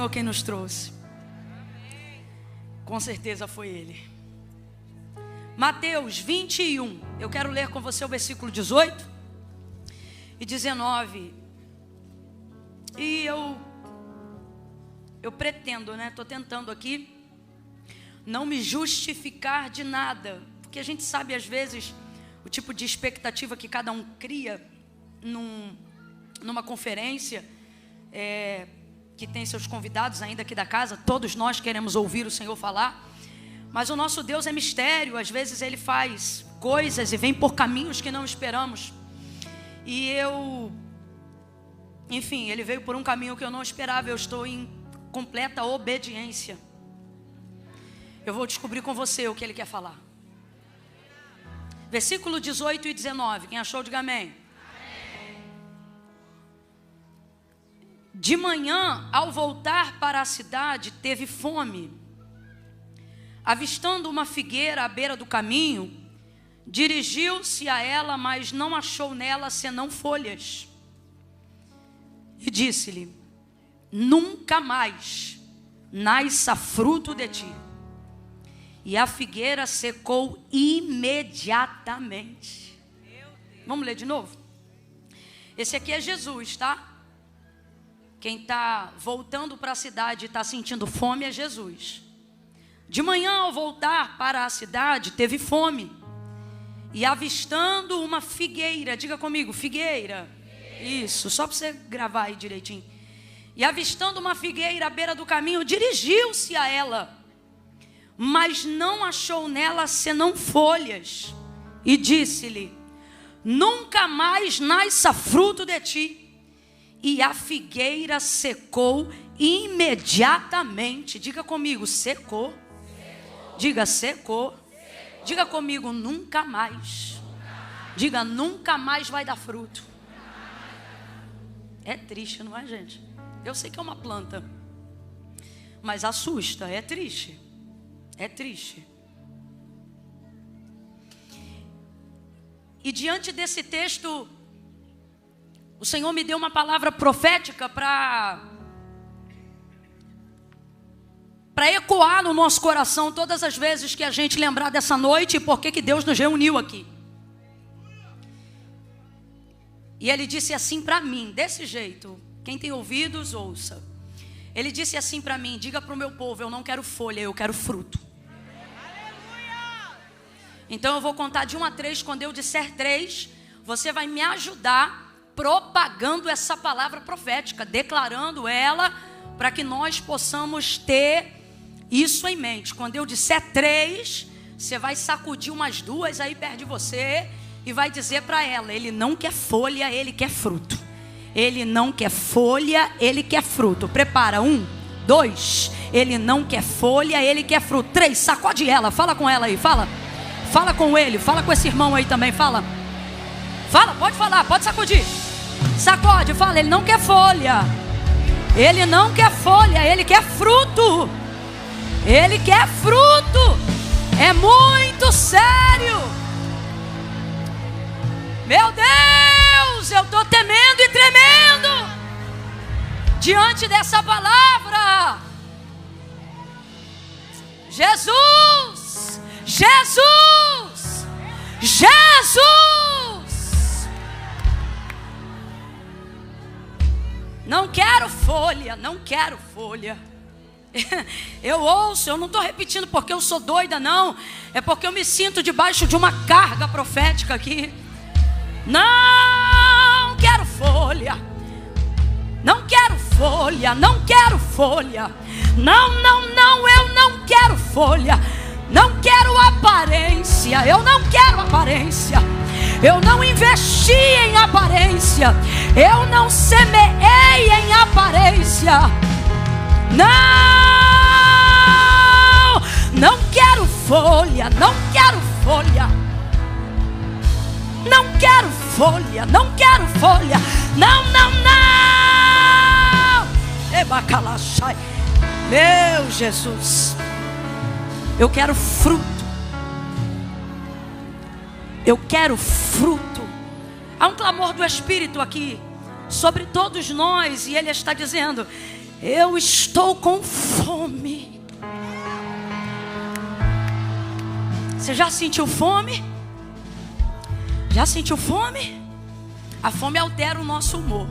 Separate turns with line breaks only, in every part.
Senhor quem nos trouxe. Com certeza foi Ele. Mateus 21. Eu quero ler com você o versículo 18 e 19. E eu pretendo, né? Estou tentando aqui não me justificar de nada, porque a gente sabe às vezes o tipo de expectativa que cada um cria numa conferência, que tem seus convidados ainda aqui da casa. Todos nós queremos ouvir o Senhor falar, mas o nosso Deus é mistério. Às vezes Ele faz coisas e vem por caminhos que não esperamos. E enfim, Ele veio por um caminho que eu não esperava. Eu estou em completa obediência. Eu vou descobrir com você o que Ele quer falar. Versículo 18 e 19. Quem achou, diga amém. De manhã, ao voltar para a cidade, teve fome. Avistando uma figueira à beira do caminho, dirigiu-se a ela, mas não achou nela senão folhas. E disse-lhe: nunca mais nasça fruto de ti. E a figueira secou imediatamente. Vamos ler de novo? Esse aqui é Jesus, tá? Quem está voltando para a cidade e está sentindo fome é Jesus. De manhã, ao voltar para a cidade, teve fome. E avistando uma figueira, diga comigo, figueira. Isso, só para você gravar aí direitinho. E avistando uma figueira à beira do caminho, dirigiu-se a ela, mas não achou nela senão folhas. E disse-lhe: nunca mais nasça fruto de ti. E a figueira secou imediatamente. Diga comigo, secou. Diga, secou. Diga comigo, nunca mais. Diga, nunca mais vai dar fruto. É triste, não é, gente? Eu sei que é uma planta, mas assusta, é triste. É triste. E diante desse texto, o Senhor me deu uma palavra profética para ecoar no nosso coração todas as vezes que a gente lembrar dessa noite e por que Deus nos reuniu aqui. E Ele disse assim para mim, desse jeito. Quem tem ouvidos, ouça. Ele disse assim para mim: diga para o meu povo, eu não quero folha, eu quero fruto. Então eu vou contar de 1 a 3. Quando eu disser 3, você vai me ajudar propagando essa palavra profética, declarando ela, para que nós possamos ter isso em mente. Quando eu disser 3, você vai sacudir umas 2 aí perto de você e vai dizer para ela: ele não quer folha, ele quer fruto. Ele não quer folha, ele quer fruto. Prepara, 1, 2. Ele não quer folha, ele quer fruto. 3, sacode ela, fala com ela aí, fala. Fala com ele, fala com esse irmão aí também, fala. Fala, pode falar, pode sacudir. Sacode, fala, ele não quer folha. Ele não quer folha, ele quer fruto. Ele quer fruto. É muito sério. Meu Deus, eu estou temendo e tremendo diante dessa palavra. Jesus, Jesus, Jesus. Não quero folha, não quero folha. Eu ouço, eu não estou repetindo porque eu sou doida, não. É porque eu me sinto debaixo de uma carga profética aqui. Não quero folha. Não quero folha, não quero folha. Não, eu não quero folha. Não quero aparência, eu não quero aparência. Eu não investi em aparência. Eu não semeei em aparência. Não quero folha, não quero folha. Não quero folha, não quero folha. Não. Ebacalaxai. Meu Jesus. Eu quero fruto. Eu quero fruto. Há um clamor do Espírito aqui sobre todos nós, e Ele está dizendo: Eu estou com fome. Você já sentiu fome? Já sentiu fome? A fome altera o nosso humor.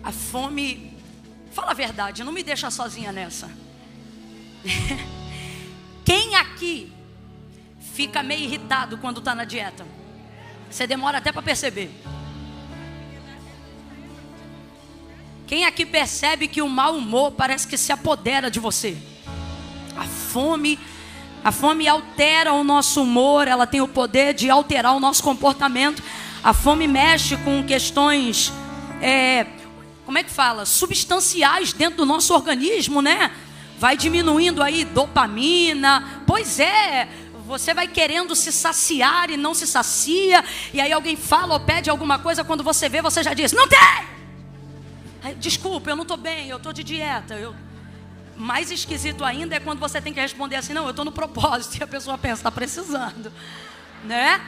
A fome, fala a verdade, não me deixa sozinha nessa. Quem aqui fica meio irritado quando está na dieta? Você demora até para perceber. Quem aqui percebe que o mau humor parece que se apodera de você? A fome altera o nosso humor, ela tem o poder de alterar o nosso comportamento. A fome mexe com questões, como é que fala? Substanciais dentro do nosso organismo, né? Vai diminuindo aí dopamina. Pois é, você vai querendo se saciar e não se sacia. E aí alguém fala ou pede alguma coisa, quando você vê, você já diz, não tem! Desculpa, eu não estou bem, eu estou de dieta. Mais esquisito ainda é quando você tem que responder assim, não, eu estou no propósito. E a pessoa pensa, está precisando, né?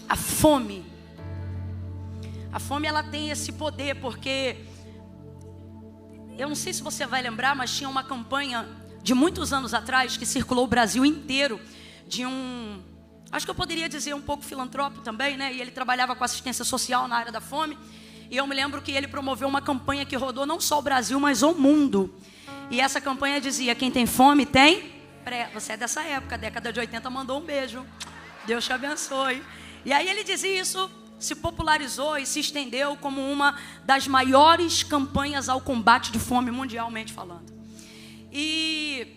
A fome, ela tem esse poder, porque eu não sei se você vai lembrar, mas tinha uma campanha de muitos anos atrás que circulou o Brasil inteiro, de acho que eu poderia dizer um pouco filantrópico também, né? E ele trabalhava com assistência social na área da fome. E eu me lembro que ele promoveu uma campanha que rodou não só o Brasil, mas o mundo. E essa campanha dizia, quem tem fome tem... Você é dessa época, década de 80, mandou um beijo. Deus te abençoe. E aí ele dizia isso, se popularizou e se estendeu como uma das maiores campanhas ao combate de fome mundialmente falando. E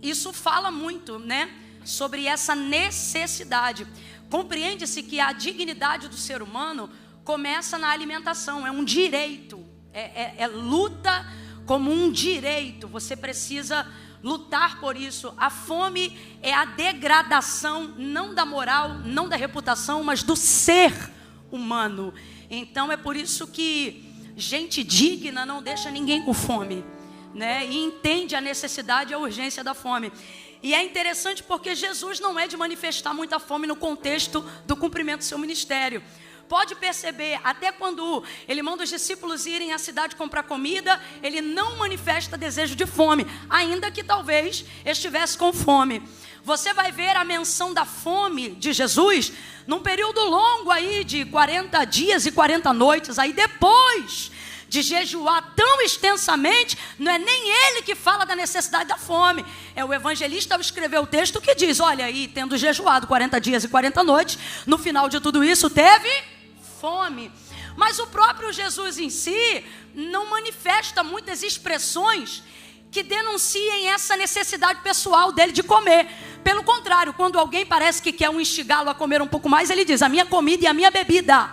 isso fala muito, né, sobre essa necessidade. Compreende-se que a dignidade do ser humano começa na alimentação, é um direito, é luta como um direito, você precisa lutar por isso. A fome é a degradação, não da moral, não da reputação, mas do ser humano. Então é por isso que gente digna não deixa ninguém com fome, né? E entende a necessidade e a urgência da fome. E é interessante porque Jesus não é de manifestar muita fome no contexto do cumprimento do seu ministério. Pode perceber, até quando ele manda os discípulos irem à cidade comprar comida, ele não manifesta desejo de fome, ainda que talvez estivesse com fome. Você vai ver a menção da fome de Jesus num período longo aí de 40 dias e 40 noites. Aí depois de jejuar tão extensamente, não é nem ele que fala da necessidade da fome. É o evangelista ao escrever o texto que diz, olha aí, tendo jejuado 40 dias e 40 noites, no final de tudo isso teve fome. Mas o próprio Jesus em si não manifesta muitas expressões que denunciem essa necessidade pessoal dele de comer. Pelo contrário, quando alguém parece que quer instigá-lo a comer um pouco mais, ele diz, a minha comida e a minha bebida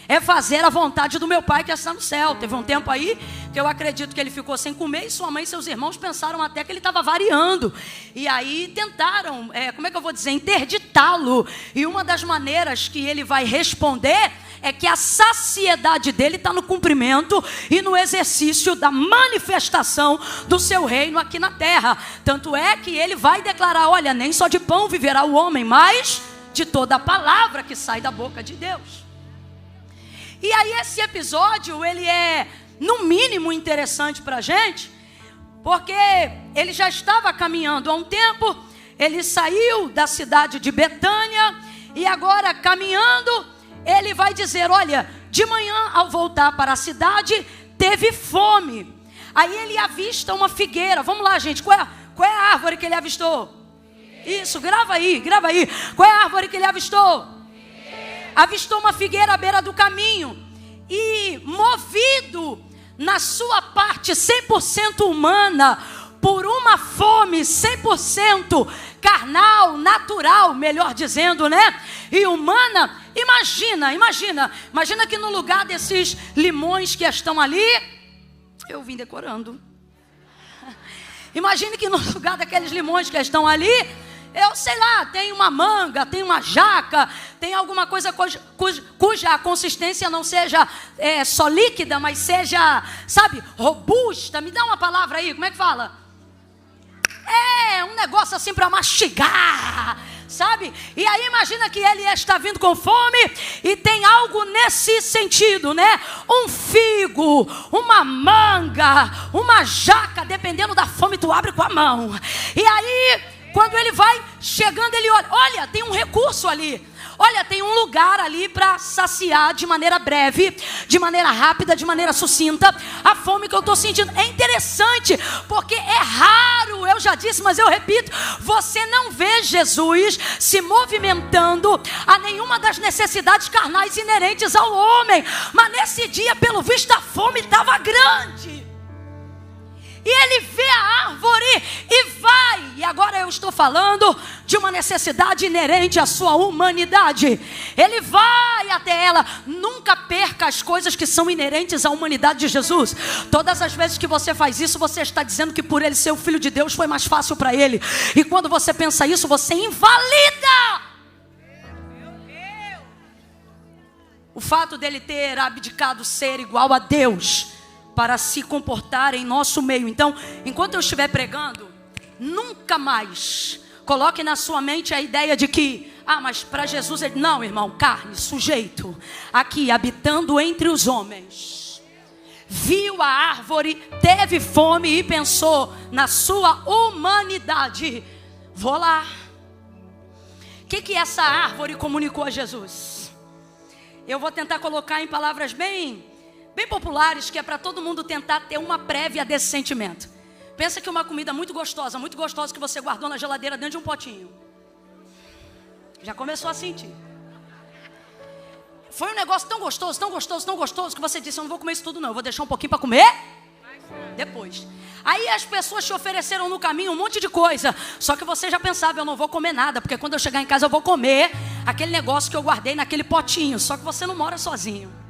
é fazer a vontade do meu Pai que está no céu. Teve um tempo aí que eu acredito que ele ficou sem comer e sua mãe e seus irmãos pensaram até que ele estava variando. E aí tentaram, como é que eu vou dizer, interditá-lo. E uma das maneiras que ele vai responder é que a saciedade dele está no cumprimento e no exercício da manifestação do seu reino aqui na terra. Tanto é que ele vai declarar, olha, nem só de pão viverá o homem, mas de toda a palavra que sai da boca de Deus. E aí esse episódio, ele é no mínimo interessante para a gente, porque ele já estava caminhando há um tempo, ele saiu da cidade de Betânia e agora caminhando, ele vai dizer, olha, de manhã ao voltar para a cidade, teve fome. Aí ele avista uma figueira. Vamos lá, gente, qual é a árvore que ele avistou? Isso, grava aí. Qual é a árvore que ele avistou? Avistou uma figueira à beira do caminho. E movido na sua parte 100% humana, por uma fome 100% carnal, natural, melhor dizendo, né? E humana, imagina que no lugar desses limões que estão ali, eu vim decorando. Imagine que no lugar daqueles limões que estão ali, eu sei lá, tem uma manga, tem uma jaca, tem alguma coisa cuja consistência não seja só líquida, mas seja, sabe, robusta. Me dá uma palavra aí, como é que fala? É um negócio assim para mastigar, sabe? E aí imagina que ele está vindo com fome e tem algo nesse sentido, né? Um figo, uma manga, uma jaca, dependendo da fome tu abre com a mão. E aí, quando ele vai chegando, ele olha, tem um recurso ali. Olha, tem um lugar ali para saciar de maneira breve, de maneira rápida, de maneira sucinta, a fome que eu estou sentindo. É interessante, porque é raro, eu já disse, mas eu repito, você não vê Jesus se movimentando a nenhuma das necessidades carnais inerentes ao homem. Mas nesse dia, pelo visto, a fome estava grande. E ele vê a árvore e vai. E agora eu estou falando de uma necessidade inerente à sua humanidade. Ele vai até ela. Nunca perca as coisas que são inerentes à humanidade de Jesus. Todas as vezes que você faz isso, você está dizendo que por ele ser o Filho de Deus foi mais fácil para ele. E quando você pensa isso, você invalida o fato dele ter abdicado ser igual a Deus para se comportar em nosso meio. Então, enquanto eu estiver pregando, nunca mais coloque na sua mente a ideia de que, mas para Jesus, não, irmão, carne, sujeito, aqui, habitando entre os homens, viu a árvore, teve fome e pensou na sua humanidade. Vou lá. O que essa árvore comunicou a Jesus? Eu vou tentar colocar em palavras bem populares, que é para todo mundo tentar ter uma prévia desse sentimento. Pensa que uma comida muito gostosa que você guardou na geladeira dentro de um potinho. Já começou a sentir. Foi um negócio tão gostoso que você disse, eu não vou comer isso tudo não, eu vou deixar um pouquinho para comer depois. Aí as pessoas te ofereceram no caminho um monte de coisa, só que você já pensava, eu não vou comer nada, porque quando eu chegar em casa eu vou comer aquele negócio que eu guardei naquele potinho. Só que você não mora sozinho.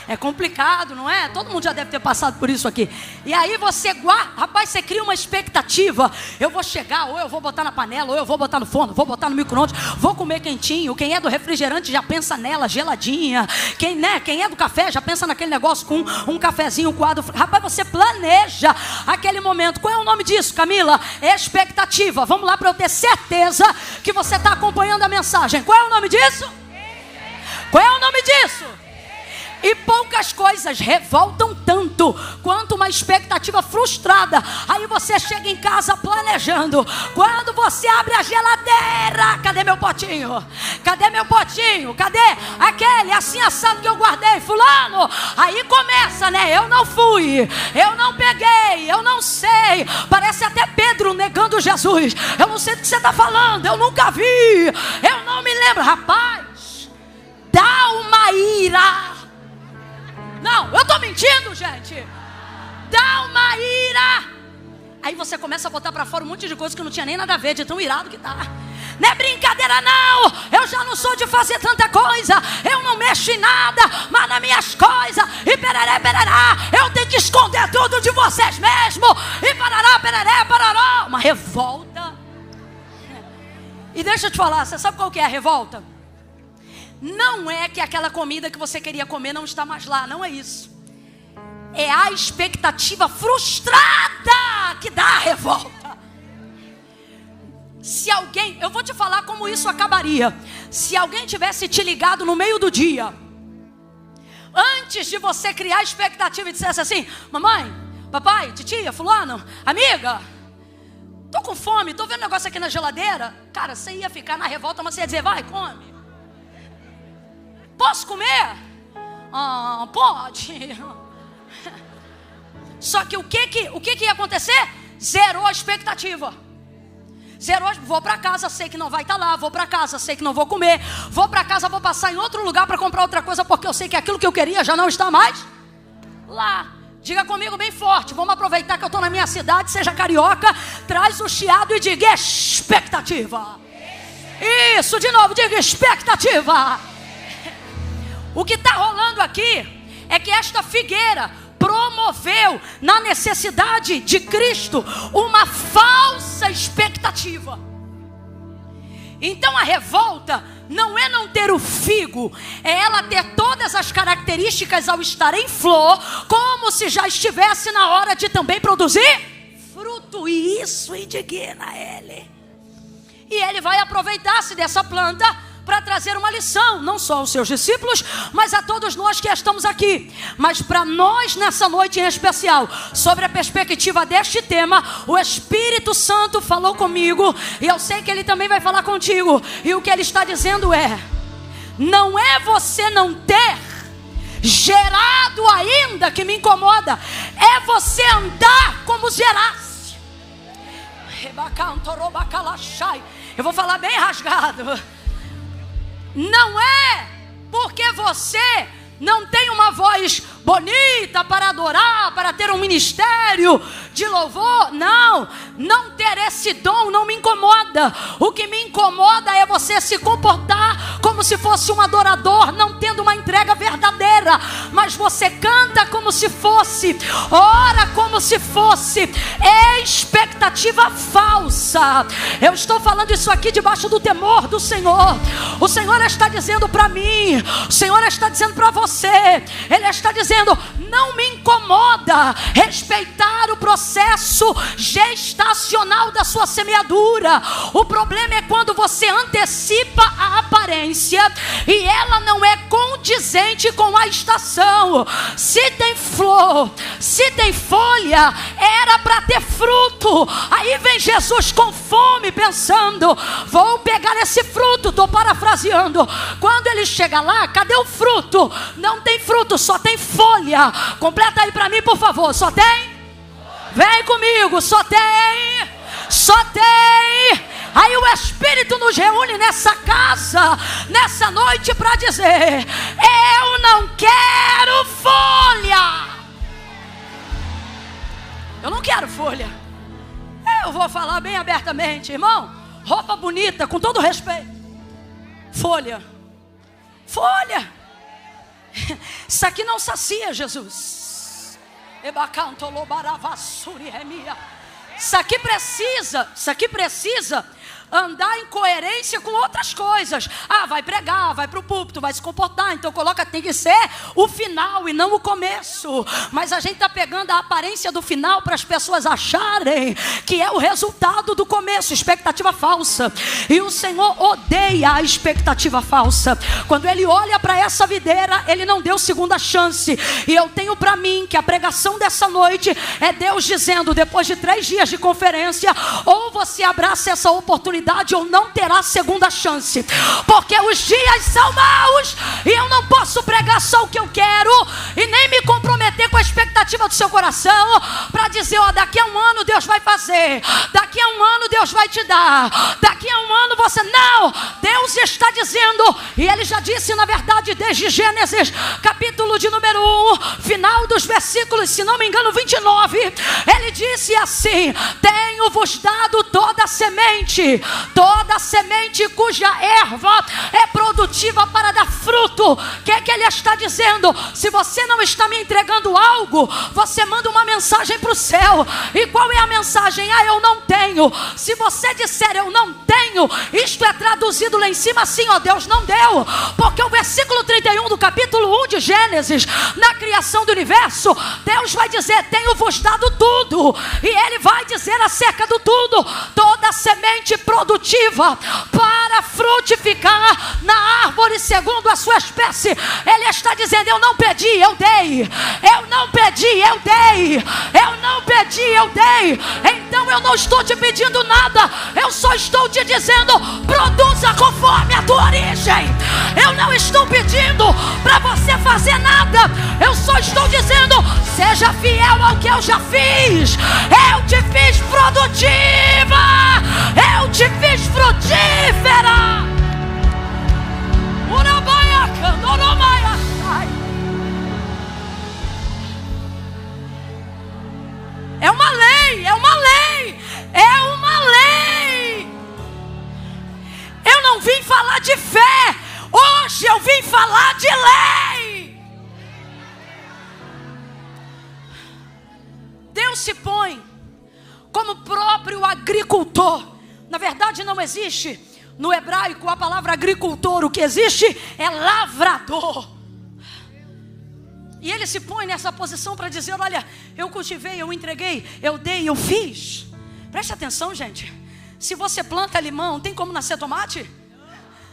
É complicado, não é? Todo mundo já deve ter passado por isso aqui. E aí você guarda, rapaz, você cria uma expectativa. Eu vou chegar, ou eu vou botar na panela, ou eu vou botar no forno, vou botar no micro-ondas, vou comer quentinho. Quem é do refrigerante já pensa nela, geladinha. Quem é do café já pensa naquele negócio com um cafezinho coado. Rapaz, você planeja aquele momento. Qual é o nome disso, Camila? Expectativa. Vamos lá para eu ter certeza que você está acompanhando a mensagem. Qual é o nome disso? Qual é o nome disso? E poucas coisas revoltam tanto quanto uma expectativa frustrada. Aí você chega em casa planejando. Quando você abre a geladeira, cadê meu potinho? Cadê meu potinho? Cadê aquele assim assado que eu guardei? Fulano. Aí começa, né? Eu não fui, eu não peguei, eu não sei. Parece até Pedro negando Jesus. Eu não sei do que você está falando, eu nunca vi, eu não me lembro. Rapaz, dá uma ira. Não, eu estou mentindo, gente. Dá uma ira. Aí você começa a botar para fora um monte de coisa que não tinha nem nada a ver, de tão irado que tá. Não é brincadeira não. Eu já não sou de fazer tanta coisa. Eu não mexo em nada, mas nas minhas coisas. E pereré, pererá. Eu tenho que esconder tudo de vocês mesmo. E parará, pereré, parará. Uma revolta. E deixa eu te falar, você sabe qual que é a revolta? Não é que aquela comida que você queria comer não está mais lá, não é isso. É a expectativa frustrada que dá a revolta. Se alguém, eu vou te falar como isso acabaria. Se alguém tivesse te ligado no meio do dia, antes de você criar a expectativa e dissesse assim: mamãe, papai, titia, fulano, amiga, tô com fome, tô vendo um negócio aqui na geladeira. Cara, você ia ficar na revolta, mas você ia dizer: vai, come. Posso comer? Pode. Só que o que ia acontecer? Zerou a expectativa. Zerou, vou para casa, sei que não vai estar lá. Vou para casa, sei que não vou comer. Vou para casa, vou passar em outro lugar para comprar outra coisa, porque eu sei que aquilo que eu queria já não está mais lá. Diga comigo bem forte. Vamos aproveitar que eu estou na minha cidade, seja carioca. Traz o chiado e diga expectativa. Isso, de novo, diga expectativa. O que está rolando aqui é que esta figueira promoveu na necessidade de Cristo uma falsa expectativa. Então a revolta não é não ter o figo, é ela ter todas as características ao estar em flor, como se já estivesse na hora de também produzir fruto, e isso indigna ele. E ele vai aproveitar-se dessa planta para trazer uma lição, não só aos seus discípulos, mas a todos nós que estamos aqui. Mas para nós nessa noite em especial, sobre a perspectiva deste tema, o Espírito Santo falou comigo, e eu sei que ele também vai falar contigo. E o que ele está dizendo é: não é você não ter gerado ainda que me incomoda, é você andar como gerasse. Eu vou falar bem rasgado. Não é porque você não tem uma voz bonita para adorar, para ter um ministério de louvor. Não ter esse dom não me incomoda. O que me incomoda é você se comportar como se fosse um adorador, não tendo uma entrega verdadeira. Mas você canta como se fosse, ora como se fosse, expectativa falsa. Eu estou falando isso aqui debaixo do temor do Senhor. O Senhor está dizendo para mim, o Senhor está dizendo para você, Ele está dizendo: não me incomoda respeitar o processo gestacional da sua semeadura. O problema é quando você antecipa a aparência e ela não é condizente com a estação. Se tem flor, se tem folha, era para ter fruto. Aí vem Jesus com fome pensando: vou pegar esse fruto. Estou parafraseando. Quando ele chega lá, cadê o fruto? Não tem fruto, só tem folha. Completa aí para mim, por favor. Só tem? Vem comigo. Só tem. Só tem. Aí o Espírito nos reúne nessa casa, nessa noite, para dizer: eu não quero folha. Eu não quero folha. Eu vou falar bem abertamente, irmão. Roupa bonita, com todo respeito. Folha. Folha. Isso aqui não sacia, Jesus. Isso aqui precisa andar em coerência com outras coisas. Vai pregar, vai para o púlpito, vai se comportar. Então tem que ser o final e não o começo. Mas a gente está pegando a aparência do final para as pessoas acharem que é o resultado do começo. Expectativa falsa. E o Senhor odeia a expectativa falsa. Quando Ele olha para essa videira, Ele não deu segunda chance. E eu tenho para mim que a pregação dessa noite é Deus dizendo: depois de 3 dias de conferência, ou você abraça essa oportunidade ou não terá segunda chance, porque os dias são maus e eu não posso pregar só o que eu quero e nem me comprometer com a expectativa do seu coração para dizer: daqui a um ano Deus vai fazer, daqui a um ano Deus vai te dar, daqui a um ano você... Não, Deus está dizendo, e Ele já disse na verdade desde Gênesis capítulo de número 1, final dos versículos, se não me engano 29, Ele disse assim: tenho-vos dado toda semente cuja erva é produtiva para dar fruto. O que é que Ele está dizendo? Se você não está me entregando algo, você manda uma mensagem para o céu. E qual é a mensagem? Eu não tenho. Se você disser eu não tenho, isto é traduzido lá em cima assim: Deus não deu. Porque o versículo 31 do capítulo 1 de Gênesis, na criação do universo, Deus vai dizer: tenho-vos dado tudo. E Ele vai dizer acerca do tudo: toda semente produtiva para frutificar na árvore segundo a sua espécie. Ele está dizendo: eu não pedi, eu dei. Eu não pedi, eu dei. Eu não pedi, eu dei. Então eu não estou te pedindo nada, eu só estou te dizendo: produza conforme a tua origem. Eu não estou pedindo para você fazer nada, eu só estou dizendo: seja fiel ao que eu já fiz. Eu te fiz produtiva, eu te fiz frutífera. É uma lei, é uma lei, é uma lei. Eu não vim falar de fé, hoje eu vim falar de lei. Deus se põe como próprio agricultor. Na verdade não existe no hebraico a palavra agricultor, o que existe é lavrador. E Ele se põe nessa posição para dizer: olha, eu cultivei, eu entreguei, eu dei, eu fiz. Preste atenção, gente. Se você planta limão, tem como nascer tomate?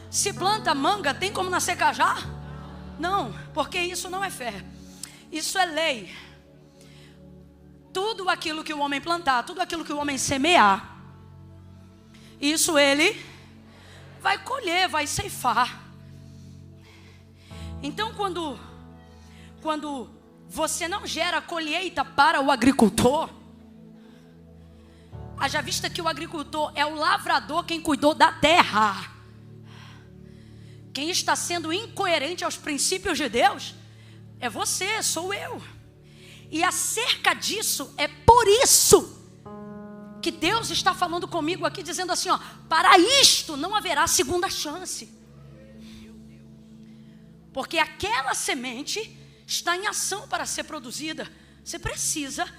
Se planta manga, tem como nascer cajá? Não, porque isso não é fé. Isso é lei. Tudo aquilo que o homem plantar, tudo aquilo que o homem semear, isso ele vai colher, vai ceifar. Então quando você não gera colheita para o agricultor, haja vista que o agricultor é o lavrador, quem cuidou da terra. Quem está sendo incoerente aos princípios de Deus é você, sou eu. E acerca disso, é por isso que Deus está falando comigo aqui, dizendo assim, ó, para isto não haverá segunda chance. Porque aquela semente está em ação para ser produzida. Você precisa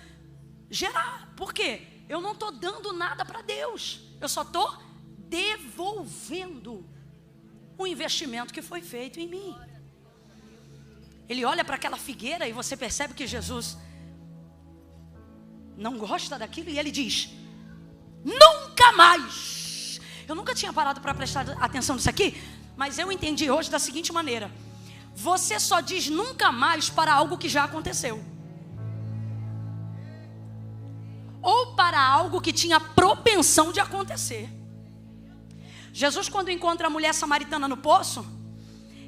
gerar. Por quê? Eu não estou dando nada para Deus. Eu só estou devolvendo o investimento que foi feito em mim. Ele olha para aquela figueira e você percebe que Jesus não gosta daquilo e ele diz: nunca mais. Eu nunca tinha parado para prestar atenção nisso aqui, mas eu entendi hoje da seguinte maneira: você só diz nunca mais para algo que já aconteceu, ou para algo que tinha propensão de acontecer. Jesus, quando encontra a mulher samaritana no poço,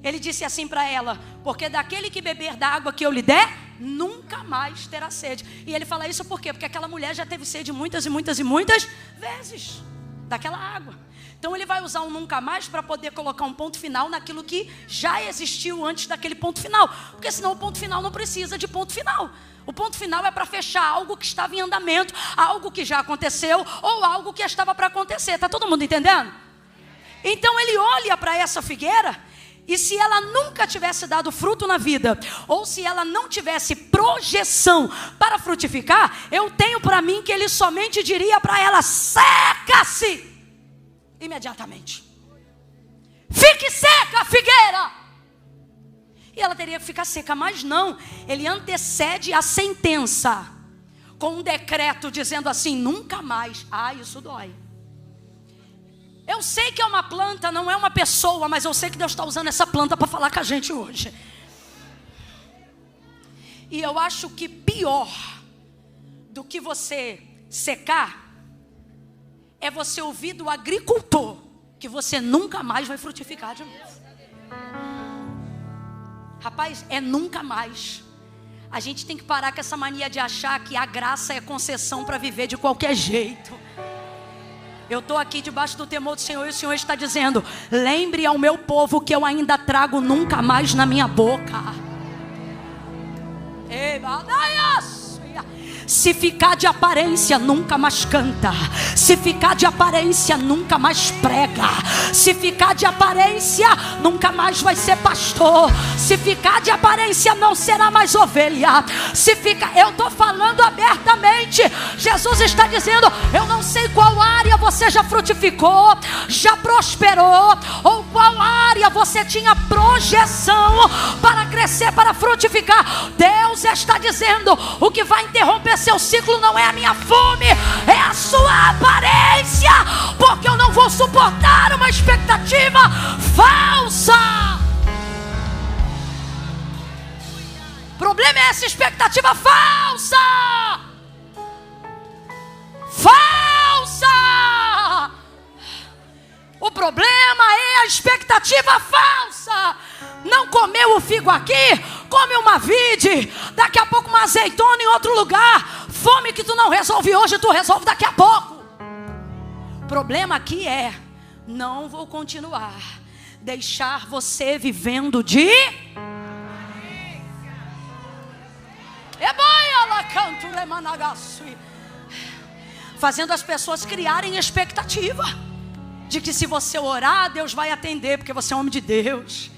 ele disse assim para ela: porque daquele que beber da água que eu lhe der, nunca mais terá sede. E ele fala isso por quê? Porque aquela mulher já teve sede muitas e muitas e muitas vezes daquela água. Então ele vai usar um nunca mais para poder colocar um ponto final naquilo que já existiu antes daquele ponto final. Porque senão o ponto final não precisa de ponto final. O ponto final é para fechar algo que estava em andamento, algo que já aconteceu ou algo que estava para acontecer. Está todo mundo entendendo? Então ele olha para essa figueira, e se ela nunca tivesse dado fruto na vida, ou se ela não tivesse projeção para frutificar, eu tenho para mim que ele somente diria para ela: seca-se imediatamente. Fique seca, figueira. E ela teria que ficar seca, mas não. Ele antecede a sentença com um decreto dizendo assim: nunca mais. Ah, isso dói. Eu sei que é uma planta, não é uma pessoa, mas eu sei que Deus está usando essa planta para falar com a gente hoje. E eu acho que pior do que você secar é você ouvir do agricultor que você nunca mais vai frutificar de novo. Rapaz, é nunca mais. A gente tem que parar com essa mania de achar que a graça é concessão para viver de qualquer jeito. Eu estou aqui debaixo do temor do Senhor e o Senhor está dizendo: lembre ao meu povo que eu ainda trago nunca mais na minha boca. Se ficar de aparência, nunca mais canta. Se ficar de aparência, nunca mais prega. Se ficar de aparência, nunca mais vai ser pastor. Se ficar de aparência, não será mais ovelha. Se ficar, eu estou falando abertamente. Jesus está dizendo: eu não sei qual área você já frutificou, já prosperou, ou qual área você tinha projeção para crescer, para frutificar. Deus está dizendo: o que vai interromper seu ciclo não é a minha fome, é a sua aparência, porque eu não vou suportar uma expectativa falsa. O problema é essa expectativa falsa. Falsa. O problema é a expectativa falsa. Não comeu o figo aqui, come uma vide, daqui a pouco uma azeitona em outro lugar. Fome que tu não resolve hoje, tu resolve daqui a pouco. O problema aqui é: não vou continuar deixar você vivendo de fazendo as pessoas criarem expectativa de que se você orar, Deus vai atender, porque você é homem de Deus.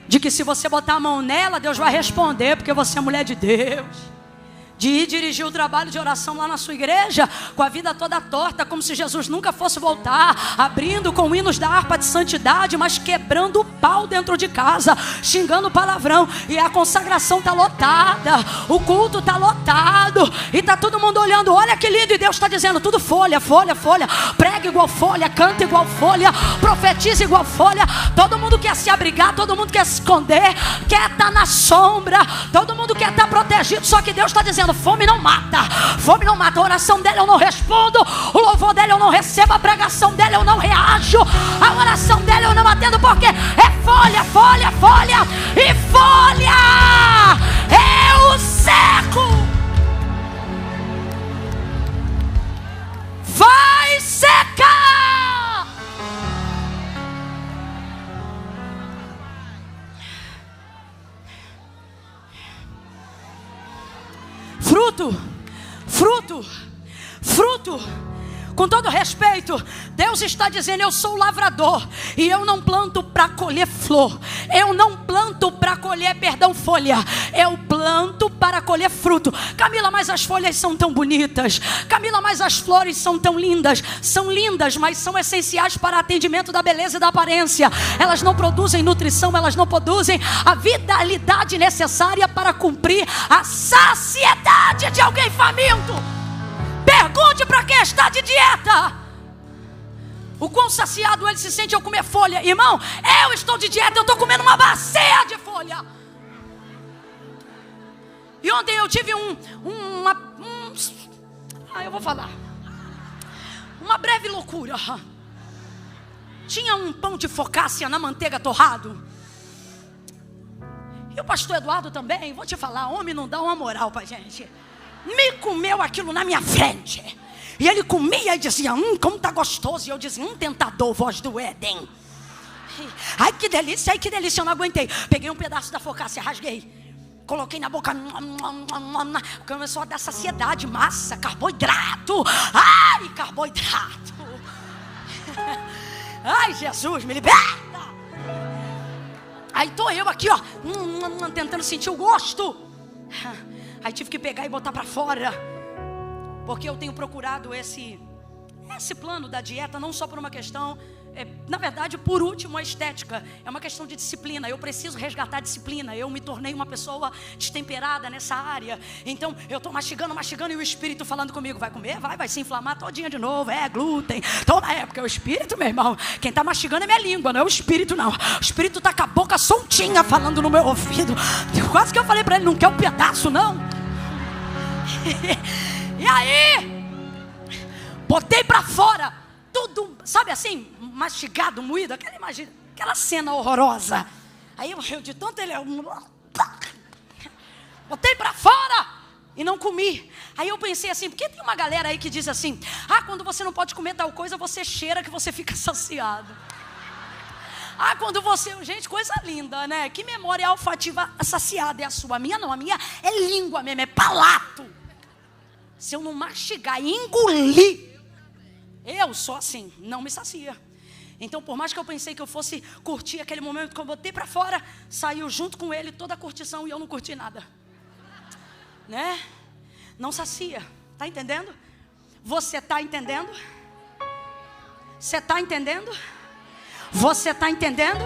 De que se você botar a mão nela, Deus vai responder, porque você é mulher de Deus. de ir dirigir o trabalho de oração lá na sua igreja, com a vida toda torta, como se Jesus nunca fosse voltar, abrindo com hinos da harpa de santidade, mas quebrando o pau dentro de casa, xingando palavrão, e a consagração está lotada, o culto está lotado, e está todo mundo olhando, olha que lindo, e Deus está dizendo, tudo folha, folha, folha, prega igual folha, canta igual folha, profetiza igual folha, todo mundo quer se abrigar, todo mundo quer se esconder, quer estar na sombra, todo mundo quer estar protegido, só que Deus está dizendo, fome não mata, a oração dele eu não respondo, o louvor dele eu não recebo, a pregação dele eu não reajo, a oração dele eu não atendo, porque é folha, folha, folha e folha, eu seco, vai secar. Fruto. Com todo respeito, Deus está dizendo, eu sou o lavrador, e eu não planto para colher flor, eu não planto para colher, folha, eu planto para colher fruto. Camila, mas as folhas são tão bonitas, Camila, mas as flores são tão lindas, mas são essenciais para atendimento da beleza e da aparência, elas não produzem nutrição, elas não produzem a vitalidade necessária para cumprir a saciedade de alguém faminto. Pergunte para quem está de dieta o quão saciado ele se sente ao comer folha. Irmão, eu estou de dieta, eu estou comendo uma bacia de folha. E ontem eu tive eu vou falar uma breve loucura. Tinha um pão de focácia na manteiga torrado, e o pastor Eduardo também, vou te falar, homem não dá uma moral pra gente, me comeu aquilo na minha frente. E ele comia e dizia, como tá gostoso. E eu dizia, tentador, voz do Éden. Ai que delícia, eu não aguentei. Peguei um pedaço da focácia, rasguei, coloquei na boca. Começou a dar saciedade, massa, carboidrato. Ai, carboidrato. Ai, Jesus, me liberta. Aí tô eu aqui, ó, tentando sentir o gosto. Aí tive que pegar e botar para fora, porque eu tenho procurado esse plano da dieta, não só por uma questão, na verdade, por último, a estética. É uma questão de disciplina. Eu preciso resgatar a disciplina. Eu me tornei uma pessoa destemperada nessa área. Então, eu estou mastigando, e o Espírito falando comigo, vai comer? Vai se inflamar todinha de novo, glúten. Toma, porque é o Espírito, meu irmão. Quem está mastigando é minha língua, não é o Espírito, não. O Espírito está com a boca soltinha falando no meu ouvido. Quase que eu falei para ele, não quer um pedaço, não? E aí, botei para fora, tudo, sabe assim, mastigado, moído, aquela cena horrorosa. Aí eu de tanto ele, botei para fora e não comi. Aí eu pensei assim, porque tem uma galera aí que diz assim, quando você não pode comer tal coisa, você cheira que você fica saciado. Quando você... Gente, coisa linda, né? Que memória olfativa saciada é a sua? A minha não, a minha é língua mesmo, é palato. Se eu não mastigar e engolir, eu sou assim, não me sacia. Então, por mais que eu pensei que eu fosse curtir aquele momento que eu botei para fora, saiu junto com ele toda a curtição e eu não curti nada, né? Não sacia, tá entendendo? Você tá entendendo? Você tá entendendo? Você está entendendo?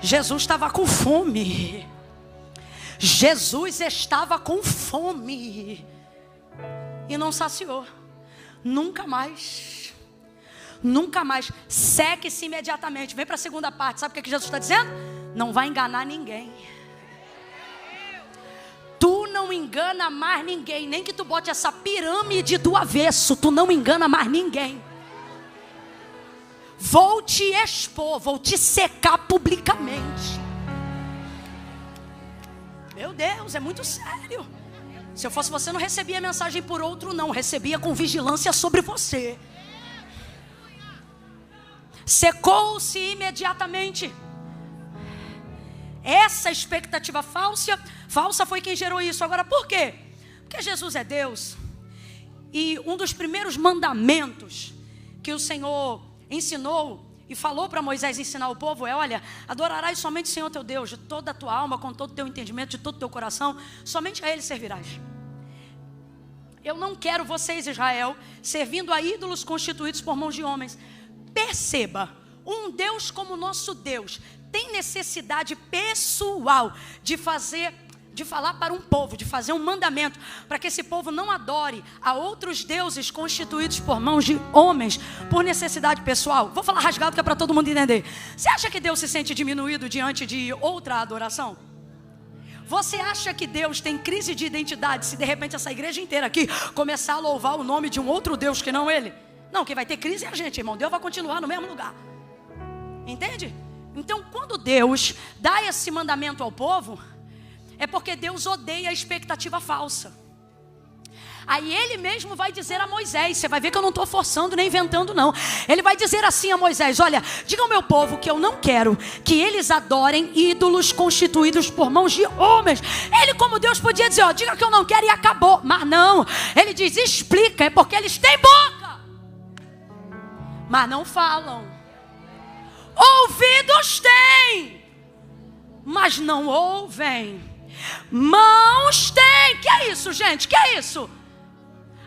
Jesus estava com fome. Jesus estava com fome e não saciou. Nunca mais. Seque-se imediatamente. Vem para a segunda parte. Sabe o que Jesus está dizendo? Não vai enganar ninguém. Tu não engana mais ninguém. Nem que tu bote essa pirâmide do avesso, tu não engana mais ninguém. Vou te expor, vou te secar publicamente. Meu Deus, é muito sério. Se eu fosse você, não recebia mensagem por outro, não. Recebia com vigilância sobre você. Secou-se imediatamente. Essa expectativa falsa foi quem gerou isso. Agora, por quê? Porque Jesus é Deus. E um dos primeiros mandamentos que o Senhor ensinou e falou para Moisés ensinar o povo olha, adorarás somente o Senhor teu Deus de toda a tua alma, com todo o teu entendimento, de todo o teu coração, somente a Ele servirás. eu não quero vocês, Israel, servindo a ídolos constituídos por mãos de homens. Perceba, um Deus como o nosso Deus tem necessidade pessoal de falar para um povo, de fazer um mandamento, para que esse povo não adore a outros deuses constituídos por mãos de homens, por necessidade pessoal. Vou falar rasgado que é para todo mundo entender. Você acha que Deus se sente diminuído diante de outra adoração? Você acha que Deus tem crise de identidade se de repente essa igreja inteira aqui começar a louvar o nome de um outro Deus que não Ele? Não, quem vai ter crise é a gente, irmão. Deus vai continuar no mesmo lugar. Entende? Então, quando Deus dá esse mandamento ao povo, é porque Deus odeia a expectativa falsa. Aí Ele mesmo vai dizer a Moisés, você vai ver que eu não estou forçando nem inventando não. Ele vai dizer assim a Moisés: olha, diga ao meu povo que eu não quero que eles adorem ídolos constituídos por mãos de homens. Ele, como Deus, podia dizer, ó, diga que eu não quero e acabou. Mas não, Ele diz, explica, é porque eles têm boca, mas não falam. Ouvidos têm, mas não ouvem. Mãos têm. Que é isso, gente? Que é isso?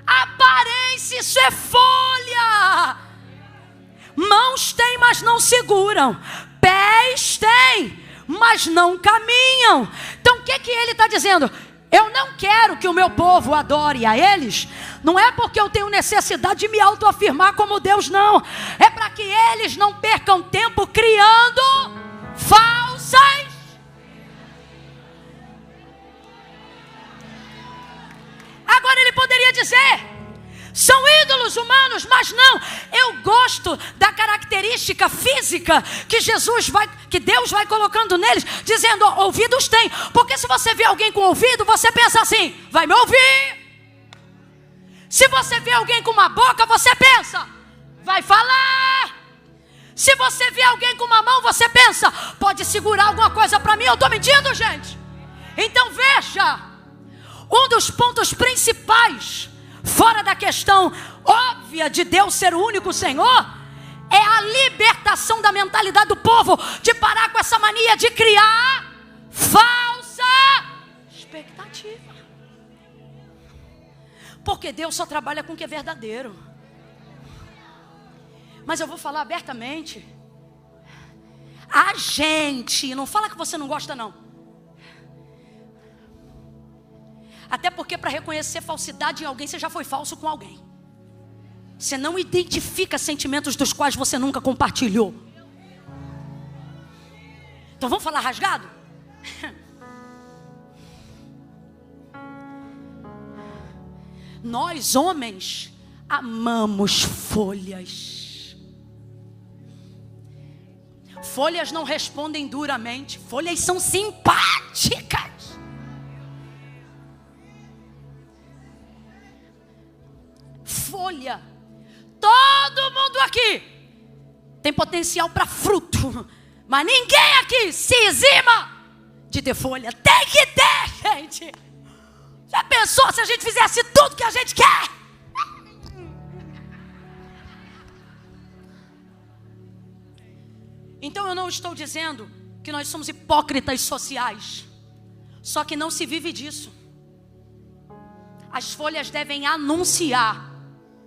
Aparência, isso é folha. Mãos têm, mas não seguram. Pés têm, mas não caminham. Então o que ele está dizendo? Eu não quero que o meu povo adore a eles. Não é porque eu tenho necessidade de me autoafirmar como Deus, não. É para que eles não percam tempo criando falsas. Agora ele poderia dizer, são ídolos humanos, mas não. Eu gosto da característica física que Deus vai colocando neles, dizendo, ó, ouvidos tem. Porque se você vê alguém com ouvido, você pensa assim, vai me ouvir. Se você vê alguém com uma boca, você pensa, vai falar. Se você vê alguém com uma mão, você pensa, pode segurar alguma coisa para mim. Eu estou mentindo, gente? Então veja, um dos pontos principais, fora da questão óbvia de Deus ser o único Senhor, é a libertação da mentalidade do povo, de parar com essa mania de criar falsa expectativa. Porque Deus só trabalha com o que é verdadeiro. Mas eu vou falar abertamente, a gente, não fala que você não gosta não. Até porque para reconhecer falsidade em alguém, você já foi falso com alguém. Você não identifica sentimentos dos quais você nunca compartilhou. Então vamos falar rasgado? Nós homens amamos folhas. Folhas não respondem duramente. Folhas são simpáticas. Folha, todo mundo aqui tem potencial para fruto, mas ninguém aqui se exima de ter folha. Tem que ter, gente. Já pensou se a gente fizesse tudo que a gente quer? Então eu não estou dizendo que nós somos hipócritas sociais, só que não se vive disso. As folhas devem anunciar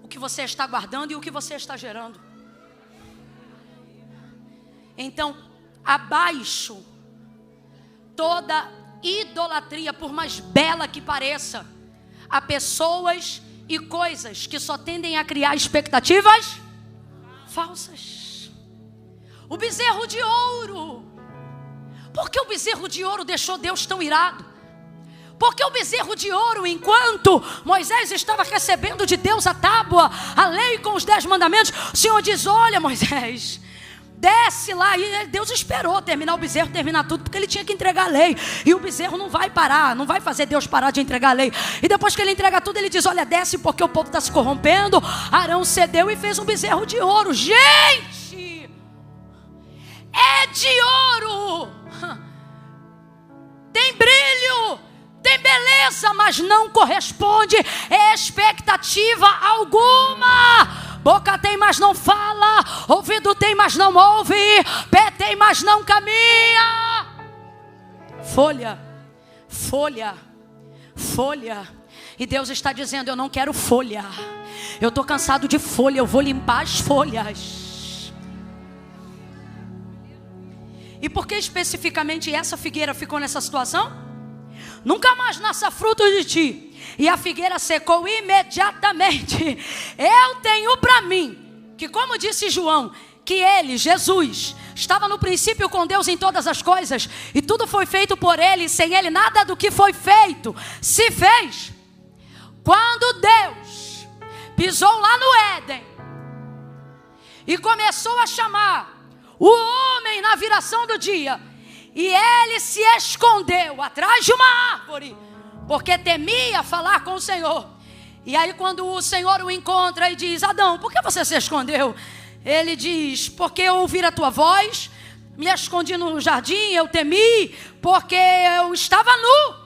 o que você está guardando e o que você está gerando. Então, abaixo toda idolatria, por mais bela que pareça, há pessoas e coisas que só tendem a criar expectativas falsas. O bezerro de ouro. Por que o bezerro de ouro deixou Deus tão irado? Porque o bezerro de ouro, enquanto Moisés estava recebendo de Deus a tábua, a lei com os 10 mandamentos, o Senhor diz, olha Moisés, desce lá. E Deus esperou terminar o bezerro, terminar tudo, porque ele tinha que entregar a lei. E o bezerro não vai parar, não vai fazer Deus parar de entregar a lei. E depois que ele entrega tudo, ele diz, olha, desce porque o povo está se corrompendo. Arão cedeu e fez um bezerro de ouro. Gente, é de ouro, tem brilho, tem beleza, mas não corresponde a expectativa alguma. Boca tem, mas não fala. Ouvido tem, mas não ouve. Pé tem, mas não caminha. Folha, folha, folha. E Deus está dizendo: eu não quero folha. Eu estou cansado de folha, eu vou limpar as folhas. E por que especificamente essa figueira ficou nessa situação? Nunca mais nasça fruto de ti. E a figueira secou imediatamente. Eu tenho para mim que, como disse João, que ele, Jesus, estava no princípio com Deus em todas as coisas, e tudo foi feito por ele, e sem ele nada do que foi feito se fez. Quando Deus pisou lá no Éden e começou a chamar o homem na viração do dia, e ele se escondeu atrás de uma árvore, porque temia falar com o Senhor. E aí quando o Senhor o encontra e diz: Adão, por que você se escondeu? Ele diz: porque eu ouvi a tua voz, me escondi no jardim, eu temi, porque eu estava nu.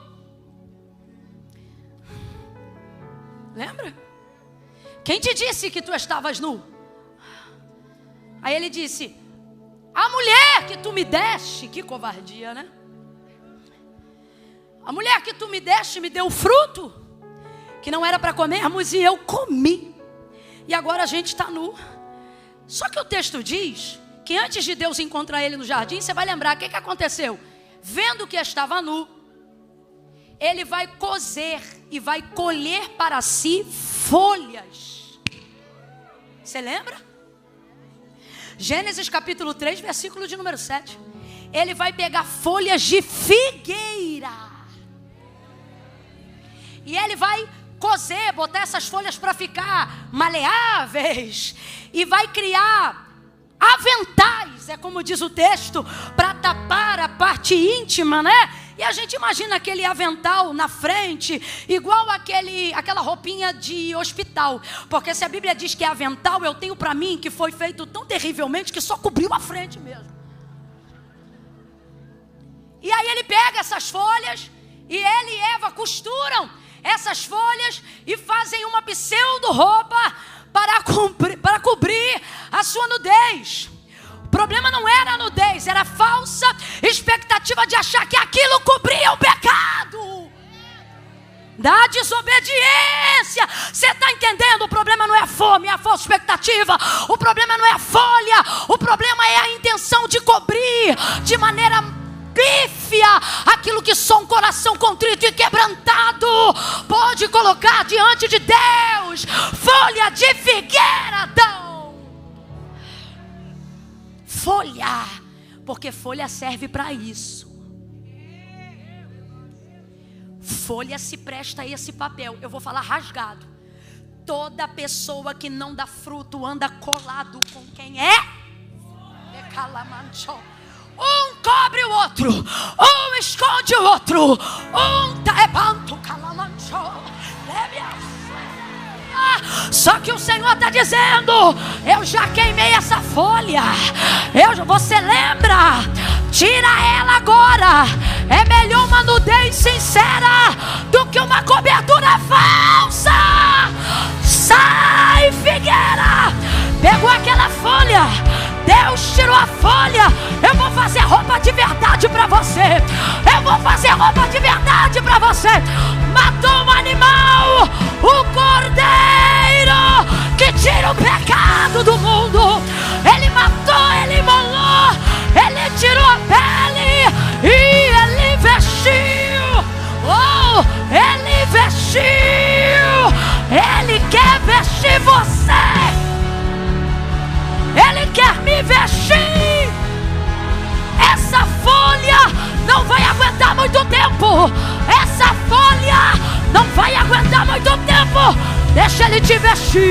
Lembra? Quem te disse que tu estavas nu? Aí ele disse: a mulher que tu me deste, que covardia, né? A mulher que tu me deste me deu fruto que não era para comermos e eu comi. E agora a gente está nu. Só que o texto diz que antes de Deus encontrar ele no jardim, você vai lembrar o que aconteceu. Vendo que estava nu, ele vai cozer e vai colher para si folhas. Você lembra? Gênesis capítulo 3, versículo de número 7. Ele vai pegar folhas de figueira. E ele vai cozer, botar essas folhas para ficar maleáveis. E vai criar aventais, é como diz o texto, para tapar a parte íntima, né? E a gente imagina aquele avental na frente, igual aquela roupinha de hospital. Porque se a Bíblia diz que é avental, eu tenho para mim que foi feito tão terrivelmente que só cobriu a frente mesmo. E aí ele pega essas folhas e ele e Eva costuram essas folhas e fazem uma pseudo-roupa para cobrir a sua nudez. O problema não era a nudez, era a falsa expectativa de achar que aquilo cobria o pecado da desobediência. Você está entendendo? O problema não é a fome, é a falsa expectativa. O problema não é a folha, o problema é a intenção de cobrir de maneira pífia aquilo que só um coração contrito e quebrantado pode colocar diante de Deus. Folha de figueira, Adão. Folha, porque folha serve para isso. Folha se presta a esse papel. Eu vou falar rasgado. Toda pessoa que não dá fruto anda colado com quem é? Um cobre o outro, um esconde o outro, um taepanto calamancho. Só que o Senhor está dizendo: eu já queimei essa folha. Você lembra? Tira ela agora. É melhor uma nudez sincera do que uma cobertura falsa. Sai, figueira. Pegou aquela folha, Deus tirou a folha. Eu vou fazer roupa de verdade para você. Eu vou fazer roupa de verdade para você. Matou um animal, o cordeiro que tira o pecado do mundo. Ele matou, ele imolou, ele tirou a pele e ele vestiu. Oh, ele vestiu. Ele quer vestir você. Ele quer me vestir. Essa folha não vai aguentar muito tempo. Essa folha não vai aguentar muito tempo. Deixa ele te vestir.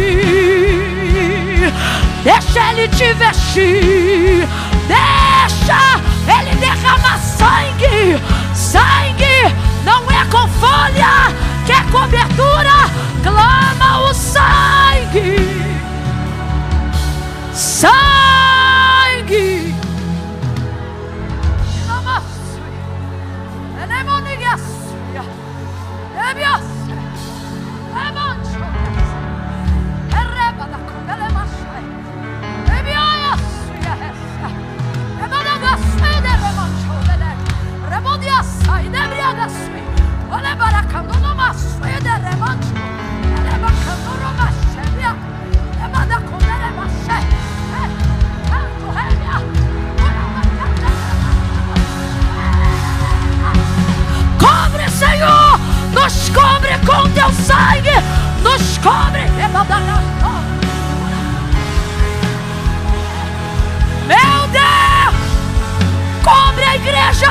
Deixa ele te vestir. Deixa ele derramar sangue. Sangue não é com folha que é cobertura. Clama o sangue. Sangue.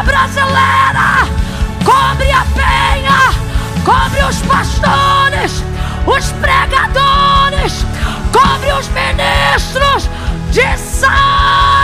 brasileira, cobre a penha, cobre os pastores, os pregadores, cobre os ministros de sangue.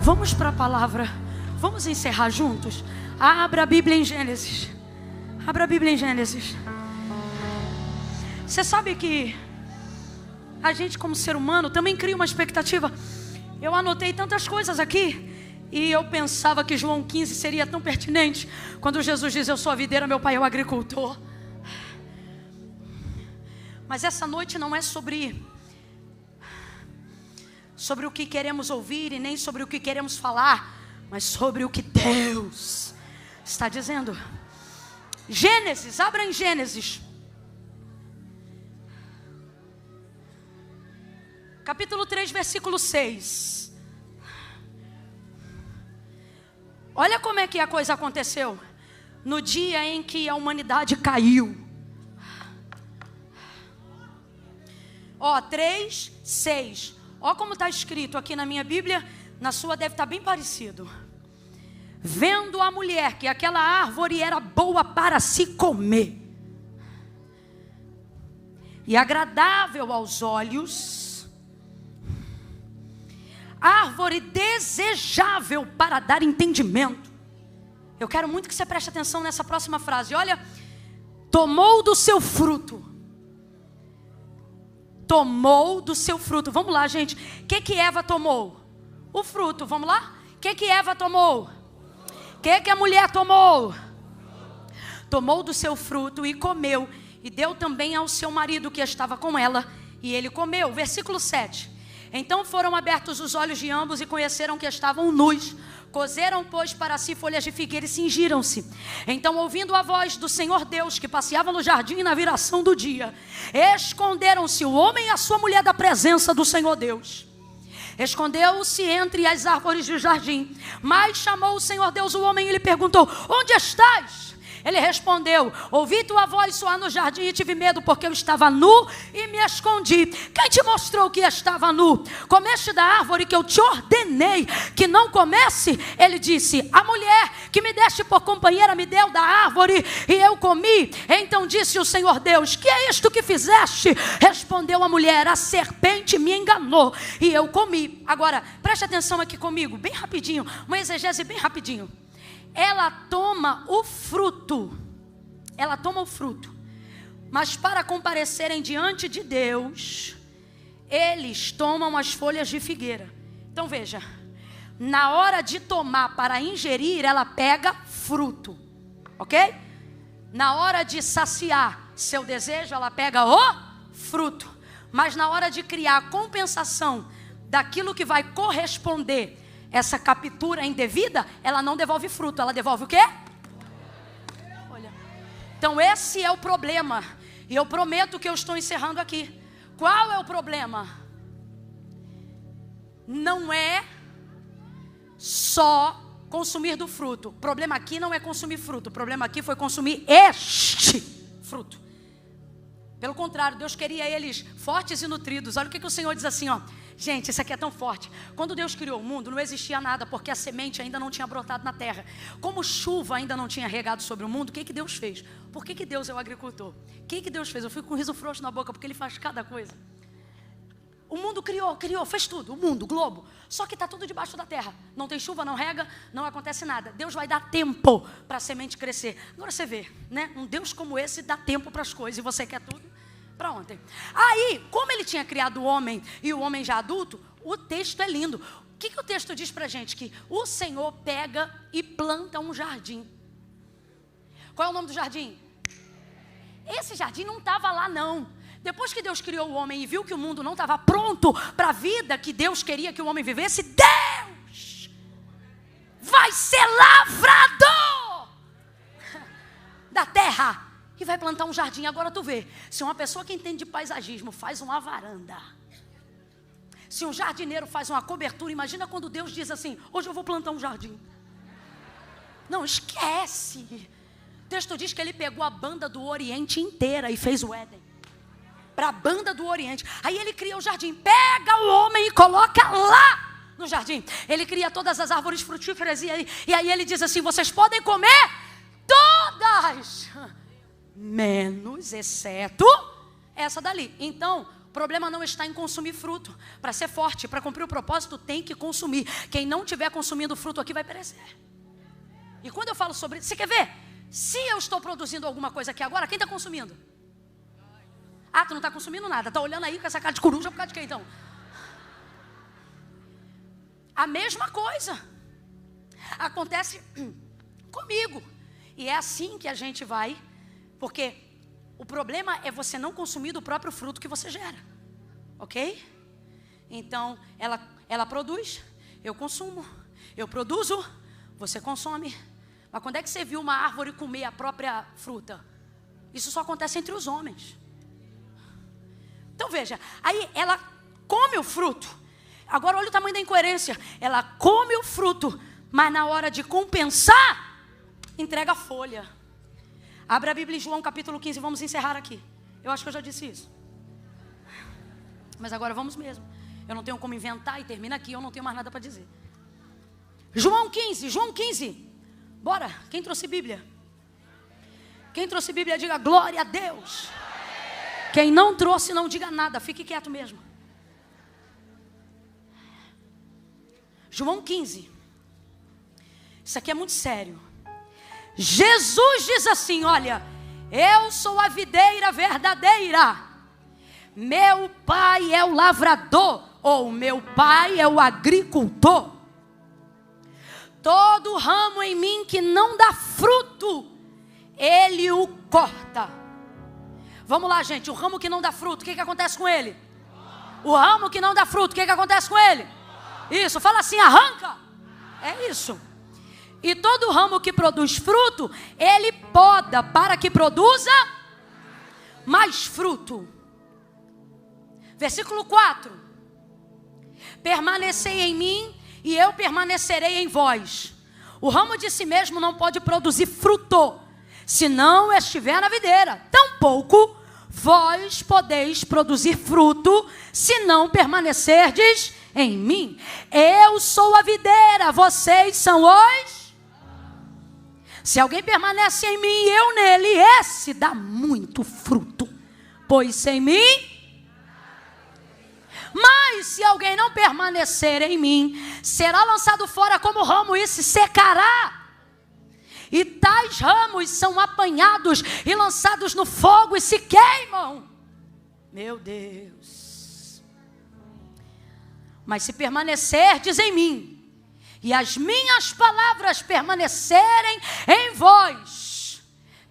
Vamos para a palavra. Vamos encerrar juntos? Abra a Bíblia em Gênesis. Abra a Bíblia em Gênesis. Você sabe que a gente, como ser humano, também cria uma expectativa. Eu anotei tantas coisas aqui e eu pensava que João 15 seria tão pertinente quando Jesus diz: eu sou a videira, meu pai é o agricultor. Mas essa noite não é sobre o que queremos ouvir e nem sobre o que queremos falar, mas sobre o que Deus está dizendo. Gênesis, abra em Gênesis, capítulo 3, versículo 6. Olha como é que a coisa aconteceu no dia em que a humanidade caiu. 3, 6. Olha como está escrito aqui na minha Bíblia. Na sua deve estar bem parecido. Vendo a mulher que aquela árvore era boa para se comer e agradável aos olhos, árvore desejável para dar entendimento. Eu quero muito que você preste atenção nessa próxima frase. Olha, tomou do seu fruto. Tomou do seu fruto. Vamos lá, gente. O que Eva tomou? O fruto. Vamos lá? O que Eva tomou? O que a mulher tomou? Tomou do seu fruto e comeu. E deu também ao seu marido que estava com ela. E ele comeu. Versículo 7. Então foram abertos os olhos de ambos e conheceram que estavam nus. Cozeram, pois, para si folhas de figueira e cingiram-se. Então, ouvindo a voz do Senhor Deus, que passeava no jardim na viração do dia, esconderam-se o homem e a sua mulher da presença do Senhor Deus. Escondeu-se entre as árvores do jardim. Mas chamou o Senhor Deus o homem e lhe perguntou: onde estás? Ele respondeu: ouvi tua voz soar no jardim e tive medo, porque eu estava nu e me escondi. Quem te mostrou que estava nu? Comeste da árvore que eu te ordenei que não comesse? Ele disse: a mulher que me deste por companheira me deu da árvore e eu comi. Então disse o Senhor Deus: que é isto que fizeste? Respondeu a mulher: a serpente me enganou e eu comi. Agora, preste atenção aqui comigo, bem rapidinho, uma exegese bem rapidinho. Ela toma o fruto. Ela toma o fruto. Mas para comparecerem diante de Deus, eles tomam as folhas de figueira. Então veja, na hora de tomar para ingerir, ela pega fruto. Ok? Na hora de saciar seu desejo, ela pega o fruto. Mas na hora de criar a compensação daquilo que vai corresponder essa captura indevida, ela não devolve fruto, ela devolve o quê? Olha. Então esse é o problema. E eu prometo que eu estou encerrando aqui. Qual é o problema? Não é só consumir do fruto. O problema aqui não é consumir fruto. O problema aqui foi consumir este fruto. Pelo contrário, Deus queria eles fortes e nutridos. Olha o que o Senhor diz assim, ó. Gente, isso aqui é tão forte. Quando Deus criou o mundo, não existia nada, porque a semente ainda não tinha brotado na terra. Como chuva ainda não tinha regado sobre o mundo, o que Deus fez? Por que Deus é o agricultor? O que Deus fez? Eu fico com um riso frouxo na boca, porque Ele faz cada coisa. O mundo criou, fez tudo. O mundo, o globo. Só que está tudo debaixo da terra. Não tem chuva, não rega, não acontece nada. Deus vai dar tempo para a semente crescer. Agora você vê, né? Um Deus como esse dá tempo para as coisas. E você quer tudo para ontem. Aí, como Ele tinha criado o homem e o homem já adulto, o texto é lindo. O que o texto diz para a gente? Que o Senhor pega e planta um jardim. Qual é o nome do jardim? Esse jardim não estava lá, não. Depois que Deus criou o homem e viu que o mundo não estava pronto para a vida que Deus queria que o homem vivesse, Deus vai ser lavrador da terra e vai plantar um jardim. Agora tu vê, se uma pessoa que entende de paisagismo faz uma varanda, se um jardineiro faz uma cobertura, imagina quando Deus diz assim: hoje eu vou plantar um jardim. Não, esquece. O texto diz que ele pegou a banda do Oriente inteira e fez o Éden para a banda do Oriente. Aí ele cria o jardim, pega o homem e coloca lá no jardim. Ele cria todas as árvores frutíferas e aí ele diz assim: vocês podem comer todas, menos, exceto essa dali. Então, o problema não está em consumir fruto. Para ser forte, para cumprir o propósito, tem que consumir. Quem não estiver consumindo fruto aqui vai perecer. E quando eu falo sobre isso, você quer ver? Se eu estou produzindo alguma coisa aqui agora, quem está consumindo? Ah, tu não está consumindo nada. Está olhando aí com essa cara de coruja por causa de quê então? A mesma coisa acontece comigo. E é assim que a gente vai, porque o problema é você não consumir do próprio fruto que você gera. Ok? Então, ela produz, eu consumo. Eu produzo, você consome. Mas quando é que você viu uma árvore comer a própria fruta? Isso só acontece entre os homens. Então veja, aí ela come o fruto. Agora olha o tamanho da incoerência. Ela come o fruto, mas na hora de compensar, entrega a folha. Abre a Bíblia em João capítulo 15, vamos encerrar aqui. Eu acho que eu já disse isso. Mas agora vamos mesmo. Eu não tenho como inventar e termina aqui, eu não tenho mais nada para dizer. João 15. Bora, quem trouxe Bíblia? Quem trouxe Bíblia, diga glória a Deus. Quem não trouxe, não diga nada, fique quieto mesmo. João 15. Isso aqui é muito sério. Jesus diz assim: olha, eu sou a videira verdadeira, meu pai é o lavrador, ou meu pai é o agricultor. Todo ramo em mim que não dá fruto, ele o corta. Vamos lá, gente, o ramo que não dá fruto, o que acontece com ele? O ramo que não dá fruto, o que acontece com ele? Isso, fala assim, arranca. É isso. E todo ramo que produz fruto, ele poda para que produza mais fruto. Versículo 4. Permanecei em mim e eu permanecerei em vós. O ramo de si mesmo não pode produzir fruto, se não estiver na videira. Tampouco vós podeis produzir fruto, se não permanecerdes em mim. Eu sou a videira, vocês são os... Se alguém permanece em mim e eu nele, esse dá muito fruto. Pois sem mim... Mas se alguém não permanecer em mim, será lançado fora como ramo e se secará. E tais ramos são apanhados e lançados no fogo e se queimam. Meu Deus. Mas se permanecerdes em mim, e as minhas palavras permanecerem em vós,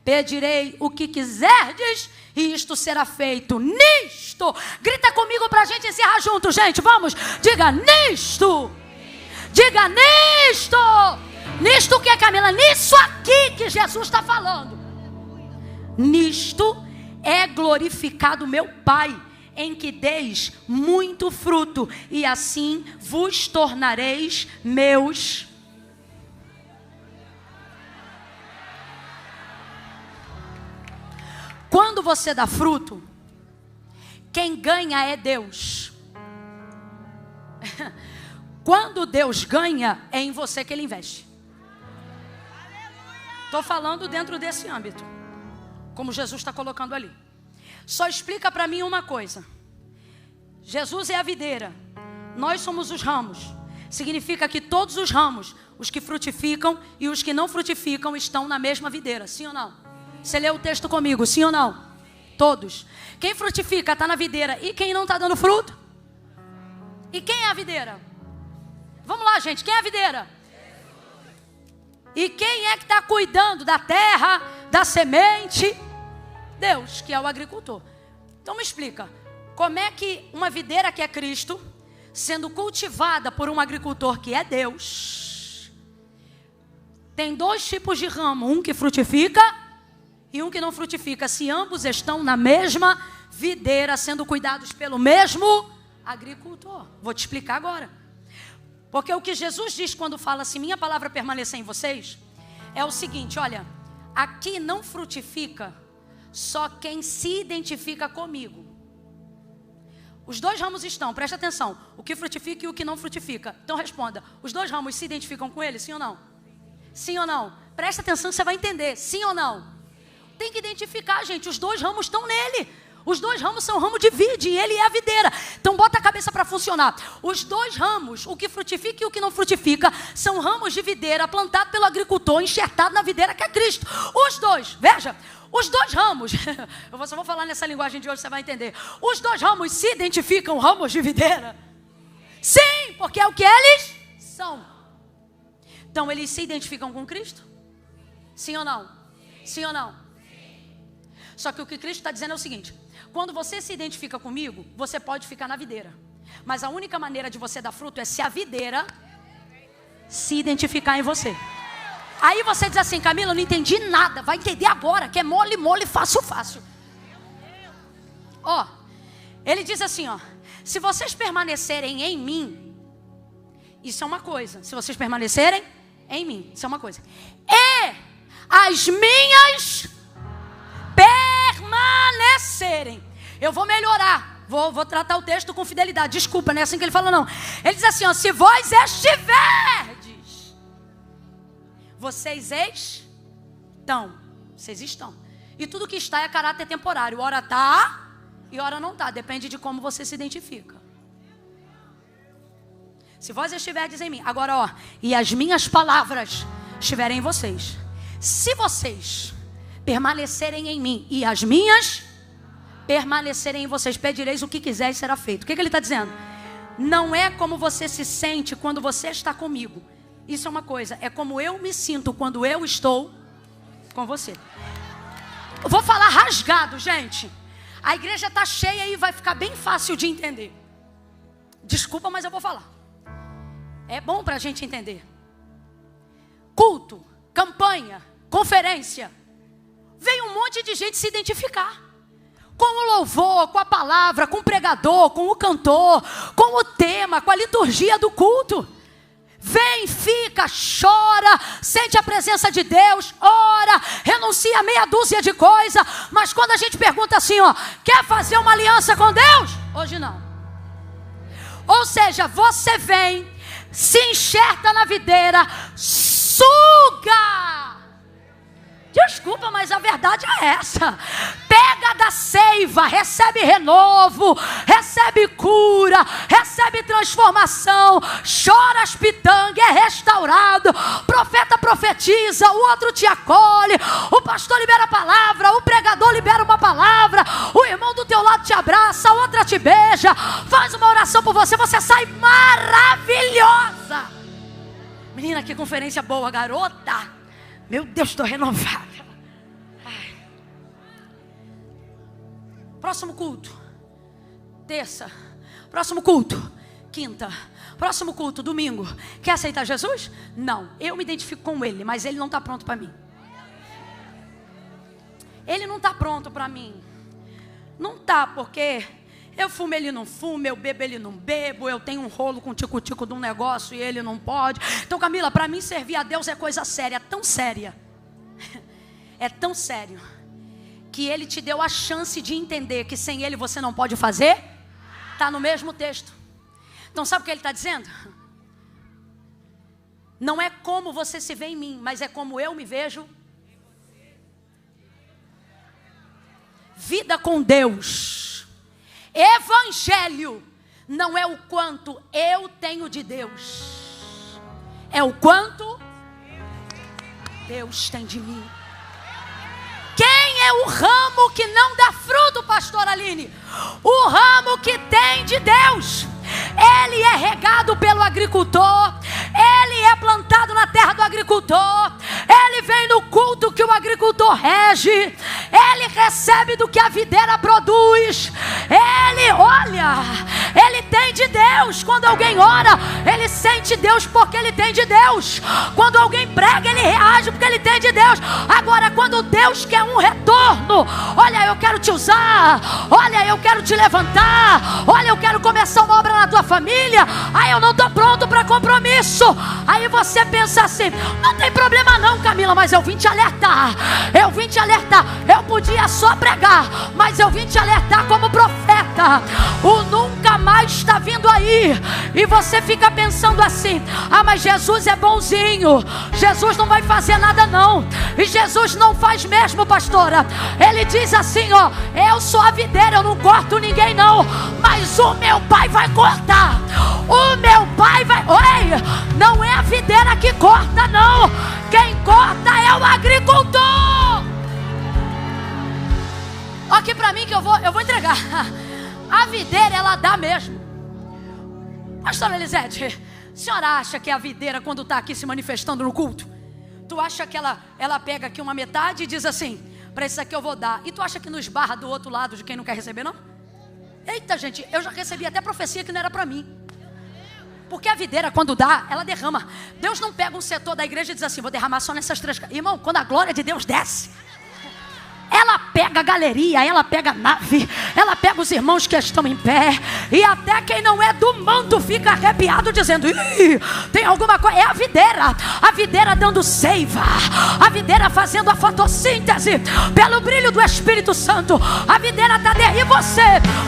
pedirei o que quiserdes, e isto será feito. Nisto, grita comigo para a gente encerrar junto, gente, vamos, diga nisto, diga nisto, nisto o que, Camila? Nisso aqui que Jesus está falando. Nisto é glorificado meu Pai, em que deis muito fruto, e assim vos tornareis meus. Quando você dá fruto, quem ganha é Deus. Quando Deus ganha, é em você que Ele investe. Estou falando dentro desse âmbito, como Jesus está colocando ali. Só explica para mim uma coisa. Jesus é a videira, nós somos os ramos. Significa que todos os ramos, os que frutificam e os que não frutificam, estão na mesma videira, sim ou não? Você leu o texto comigo, sim ou não? Todos. Quem frutifica está na videira. E quem não está dando fruto? E quem é a videira? Vamos lá, gente, quem é a videira? E quem é que está cuidando da terra, da semente? Deus, que é o agricultor. Então me explica, como é que uma videira que é Cristo, sendo cultivada por um agricultor que é Deus, tem dois tipos de ramo, um que frutifica e um que não frutifica, se ambos estão na mesma videira, sendo cuidados pelo mesmo agricultor? Vou te explicar agora. Porque o que Jesus diz quando fala assim, minha palavra permanecer em vocês, é o seguinte, olha, aqui não frutifica só quem se identifica comigo. Os dois ramos estão, presta atenção, o que frutifica e o que não frutifica. Então responda, os dois ramos se identificam com ele, sim ou não? Sim ou não? Presta atenção, você vai entender, sim ou não? Tem que identificar, gente, os dois ramos estão nele. Os dois ramos são ramo de vide e ele é a videira. Então bota a cabeça para funcionar. Os dois ramos, o que frutifica e o que não frutifica, são ramos de videira plantados pelo agricultor, enxertado na videira que é Cristo. Os dois, veja, os dois ramos, eu só vou falar nessa linguagem de hoje, você vai entender. Os dois ramos se identificam ramos de videira? Sim, porque é o que eles são. Então eles se identificam com Cristo? Sim ou não? Sim ou não? Só que o que Cristo está dizendo é o seguinte, quando você se identifica comigo, você pode ficar na videira. Mas a única maneira de você dar fruto é se a videira se identificar em você. Aí você diz assim, Camila, eu não entendi nada. Vai entender agora, que é mole, mole, fácil, fácil. Ó, ele diz assim, ó, se vocês permanecerem em mim, isso é uma coisa. Se vocês permanecerem em mim, isso é uma coisa. E as minhas permanecerem. Eu vou melhorar. Vou tratar o texto com fidelidade. Desculpa, não é assim que ele fala, não. Ele diz assim, ó, se vós estiverdes, vocês estão. Vocês estão. E tudo que está é caráter temporário. Ora está e ora não está. Depende de como você se identifica. Se vós estiverdes em mim. Agora, ó, e as minhas palavras estiverem em vocês. Se vocês permanecerem em mim e as minhas permanecerem em vocês, pedireis o que quiser e será feito. O que ele está dizendo? Não é como você se sente quando você está comigo. Isso é uma coisa. É como eu me sinto quando eu estou com você. Eu vou falar rasgado, gente. A igreja está cheia e vai ficar bem fácil de entender. Desculpa, mas eu vou falar. É bom para a gente entender. Culto, campanha, conferência. Veio um monte de gente se identificar com o louvor, com a palavra, com o pregador, com o cantor, com o tema, com a liturgia do culto. Vem, fica, chora, sente a presença de Deus, ora, renuncia a meia dúzia de coisas. Mas quando a gente pergunta assim, ó, quer fazer uma aliança com Deus? Hoje não. Ou seja, você vem, se enxerta na videira, suga. Desculpa, mas a verdade é essa. Pega da seiva, recebe renovo, recebe cura, recebe transformação, chora as pitangas, é restaurado. Profeta profetiza, o outro te acolhe, o pastor libera a palavra, o pregador libera uma palavra, o irmão do teu lado te abraça, a outra te beija, faz uma oração por você, você sai maravilhosa. Menina, que conferência boa, garota. Meu Deus, estou renovada. Ai. Próximo culto, terça. Próximo culto, quinta. Próximo culto, domingo. Quer aceitar Jesus? Não, eu me identifico com ele, mas ele não está pronto para mim. Ele não está pronto para mim. Não está, porque eu fumo, ele não fuma, eu bebo, ele não bebo, eu tenho um rolo com tico-tico de um negócio e ele não pode. Então, Camila, para mim servir a Deus é coisa séria, tão séria. É tão sério que ele te deu a chance de entender que sem ele você não pode fazer. Está no mesmo texto. Então sabe o que ele está dizendo? Não é como você se vê em mim, mas é como eu me vejo. Vida com Deus. Evangelho não é o quanto eu tenho de Deus, é o quanto Deus tem de mim. Quem é o ramo que não dá fruto, pastor Aline? O ramo que tem de Deus. Ele é regado pelo agricultor, Ele é plantado na terra do agricultor. Ele vem no culto que o agricultor rege. Ele recebe do que a videira produz. Ele olha, ele tem de Deus. Quando alguém ora, ele sente Deus porque ele tem de Deus. Quando alguém prega, ele reage porque ele tem de Deus. Agora, quando Deus quer um retorno, olha, eu quero te usar, olha, eu quero te levantar, olha, eu quero começar uma obra na tua família, aí eu não estou pronto para compromisso. Aí você pensa assim: não tem problema não, Camila, mas eu vim te alertar. Eu vim te alertar. Eu podia só pregar, mas eu vim te alertar como profeta. O nunca mais está vindo aí. E você fica pensando assim: ah, mas Jesus é bonzinho, Jesus não vai fazer nada não. E Jesus não faz mesmo, pastora. Ele diz assim, ó: eu sou a videira, eu não corto ninguém não, mas o meu pai vai cortar. O meu pai vai... Oi, não é a videira que corta não. Quem corta é o agricultor. Olha aqui pra mim que eu vou entregar. A videira, ela dá mesmo. Pastora Elisete, a senhora acha que a videira, quando está aqui se manifestando no culto, tu acha que ela pega aqui uma metade e diz assim: para isso aqui eu vou dar, e tu acha que não esbarra do outro lado de quem não quer receber não? Eita gente, eu já recebi até profecia que não era para mim. Porque a videira, quando dá, ela derrama. Deus não pega um setor da igreja e diz assim: vou derramar só nessas 3. Irmão, quando a glória de Deus desce, ela pega a galeria, ela pega a nave, ela pega os irmãos que estão em pé, e até quem não é do manto fica arrepiado dizendo: ih, tem alguma coisa. É a videira dando seiva, a videira fazendo a fotossíntese pelo brilho do Espírito Santo. A videira está e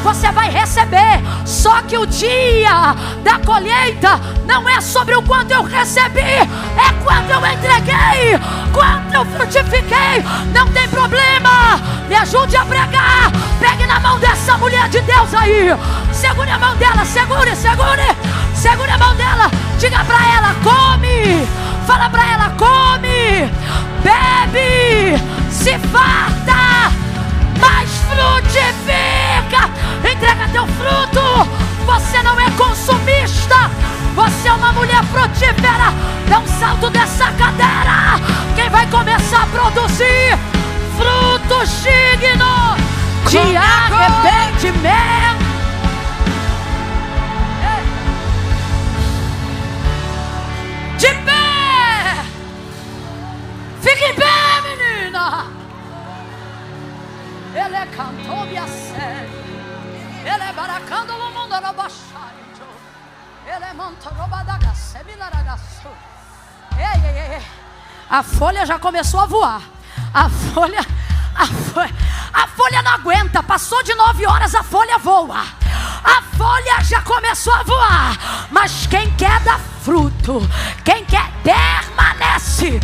você vai receber. Só que o dia da colheita não é sobre o quanto eu recebi, é quanto eu entreguei, quanto eu frutifiquei. Não tem problema. Me ajude a pregar. Pegue na mão dessa mulher de Deus aí. Segure a mão dela, segure a mão dela. Diga pra ela: come. Fala pra ela: come, bebe, se farta, mas frutifica. Entrega teu fruto. Você não é consumista, você é uma mulher frutífera. Dá um salto dessa cadeira. Quem vai começar a produzir frutos dignos de arrependimento? De pé! Fique em pé, menina! Ele cantou minha série. Ele é baracando no mundo no baixario. Ele é montorobadaga seminaragaço. Ei. A folha já começou a voar. A folha não aguenta. Passou de 9 horas, a folha voa. A folha já começou a voar. Mas quem quer dar fruto, quem quer, permanece.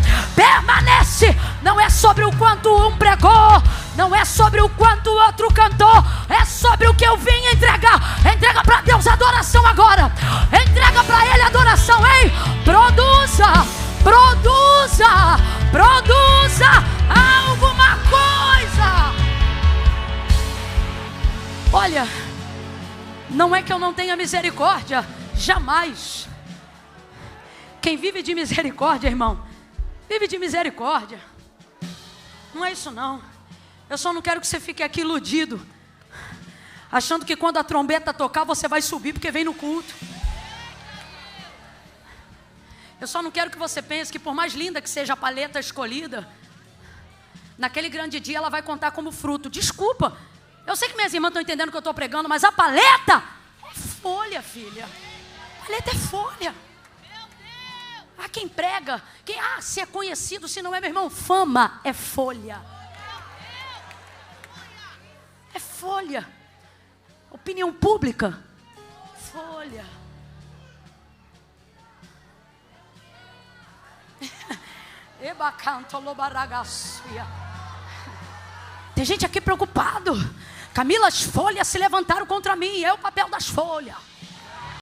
Não é sobre o quanto um pregou, não é sobre o quanto o outro cantou, é sobre o que eu vim entregar. Entrega para Deus a adoração agora. Entrega para Ele a adoração. Ei, produza alguma coisa. Olha, não é que eu não tenha misericórdia, jamais. Quem vive de misericórdia, irmão, vive de misericórdia. Não é isso não. Eu só não quero que você fique aqui iludido, achando que quando a trombeta tocar você vai subir porque vem no culto. Eu só não quero que você pense que por mais linda que seja a paleta escolhida, naquele grande dia ela vai contar como fruto. Desculpa, eu sei que minhas irmãs estão entendendo o que eu estou pregando, mas a paleta é folha, filha. A paleta é folha. Ah, quem prega, se é conhecido, se não é, meu irmão, fama é folha. É folha. Opinião pública, folha. Tem gente aqui preocupado. Camila, as folhas se levantaram contra mim. É o papel das folhas.